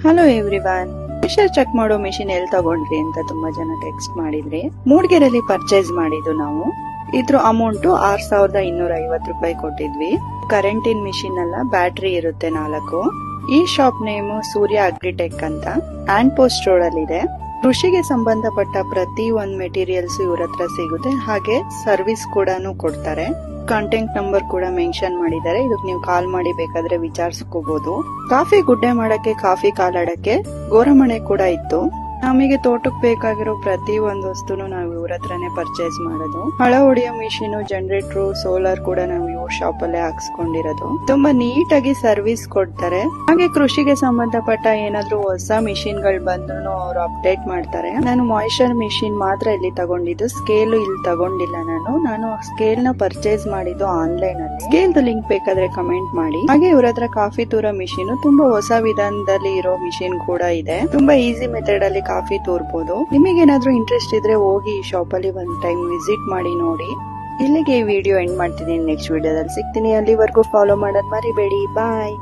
Hello everyone, pressure check ಮಾಡೋ machine ಎಲ್ಲಿ ತಗೊಂಡ್ರಿ ಅಂತ ತುಂಬಾ ಜನ ಟೆಕ್ಸ್ಟ್ ಮಾಡಿದ್ರಿ. ಮೂಡ್ಗೆರೆಯಲ್ಲಿ ಪರ್ಚೇಸ್ ಮಾಡಿದ್ದು ನಾವು. ಇದ್ರ ಅಮೌಂಟ್ 6250 ರೂಪಾಯಿ ಕೊಟ್ಟಿದ್ವಿ. ಕರೆಂಟಿನ್ ಮಿಷಿನ್ ಅಲ್ಲ, ಬ್ಯಾಟ್ರಿ ಇರುತ್ತೆ 4. ಈ ಶಾಪ್ ನೇಮ್ ಸೂರ್ಯ ಅಗ್ರಿಟೆಕ್ ಅಂತ ಆಂಡ್ ಪೋಸ್ಟ್ ರೋಡ್ ಅಲ್ಲಿ ಇದೆ. ಕೃಷಿಗೆ ಸಂಬಂಧಪಟ್ಟ ಪ್ರತಿ ಒಂದ್ ಮೆಟೀರಿಯಲ್ಸ್ ಇವ್ರ ಹತ್ರ ಸಿಗುತ್ತೆ. ಹಾಗೆ ಸರ್ವಿಸ್ ಕೂಡ ಕೊಡ್ತಾರೆ. ಕಾಂಟ್ಯಾಕ್ಟ್ ನಂಬರ್ ಕೂಡ ಮೆನ್ಷನ್ ಮಾಡಿದ್ದಾರೆ. ಇದಕ್ಕೆ ನೀವು ಕಾಲ್ ಮಾಡಿ ಬೇಕಾದ್ರೆ ವಿಚಾರಿಸ್ಕೋಬಹುದು. ಕಾಫಿ ಗುಡ್ಡೆ ಮಾಡಕ್ಕೆ, ಕಾಫಿ ಕಾಲಾಡಕ್ಕೆ ಗೋರಮಣೆ ಕೂಡ ಇತ್ತು. ನಮಗೆ ತೋಟಕ್ಕೆ ಬೇಕಾಗಿರೋ ಪ್ರತಿ ಒಂದು ವಸ್ತುನು ನಾವು ಇವ್ರ ಹತ್ರನೇ ಪರ್ಚೇಸ್ ಮಾಡೋದು. ಹಳ ಹೊಡೆಯೋ ಮಿಷಿನ್, ಜನರೇಟರ್, ಸೋಲಾರ್ ಕೂಡ ನಾವು ಇವ್ರ ಶಾಪ್ ಅಲ್ಲೇ ಹಾಕ್ಸ್ಕೊಂಡಿರೋದು. ತುಂಬಾ ನೀಟ್ ಆಗಿ ಸರ್ವಿಸ್ ಕೊಡ್ತಾರೆ. ಹಾಗೆ ಕೃಷಿಗೆ ಸಂಬಂಧಪಟ್ಟ ಏನಾದ್ರು ಹೊಸ ಮಿಷಿನ್ ಗಳು ಬಂದ್ರು ಅವ್ರು ಅಪ್ಡೇಟ್ ಮಾಡ್ತಾರೆ. ನಾನು ಮಾಯಿಶ್ಚರ್ ಮಿಷಿನ್ ಮಾತ್ರ ಇಲ್ಲಿ ತಗೊಂಡಿದ್ದು, ಸ್ಕೇಲ್ ಇಲ್ಲಿ ತಗೊಂಡಿಲ್ಲ. ನಾನು ಸ್ಕೇಲ್ ನ ಪರ್ಚೇಸ್ ಮಾಡಿದ್ದು ಆನ್ಲೈನ್ ಅಲ್ಲಿ. ಸ್ಕೇಲ್ ಲಿಂಕ್ ಬೇಕಾದ್ರೆ ಕಮೆಂಟ್ ಮಾಡಿ. ಹಾಗೆ ಇವ್ರ ಹತ್ರ ಕಾಫಿ ತೂರೋ ಮಿಷಿನ್, ತುಂಬಾ ಹೊಸ ವಿಧಾನದಲ್ಲಿ ಇರೋ ಮಿಷಿನ್ ಕೂಡ ಇದೆ. ತುಂಬಾ ಈಸಿ ಮೆಥಡ್ ಅಲ್ಲಿ ಕಾಫಿ ತೋರ್ಬೋದು. ನಿಮಗೇನಾದ್ರೂ ಇಂಟ್ರೆಸ್ಟ್ ಇದ್ರೆ ಹೋಗಿ ಈ ಶಾಪ್ ಅಲ್ಲಿ ಒಂದ್ ಟೈಮ್ ವಿಸಿಟ್ ಮಾಡಿ ನೋಡಿ. ಇಲ್ಲಿಗೆ ಈ ವಿಡಿಯೋ ಎಂಡ್ ಮಾಡ್ತಿದ್ದೀನಿ. ನೆಕ್ಸ್ಟ್ ವಿಡಿಯೋದಲ್ಲಿ ಸಿಗ್ತೀನಿ. ಅಲ್ಲಿವರೆಗೂ ಫಾಲೋ ಮಾಡೋದ್ ಮರಿಬೇಡಿ. ಬಾಯ್.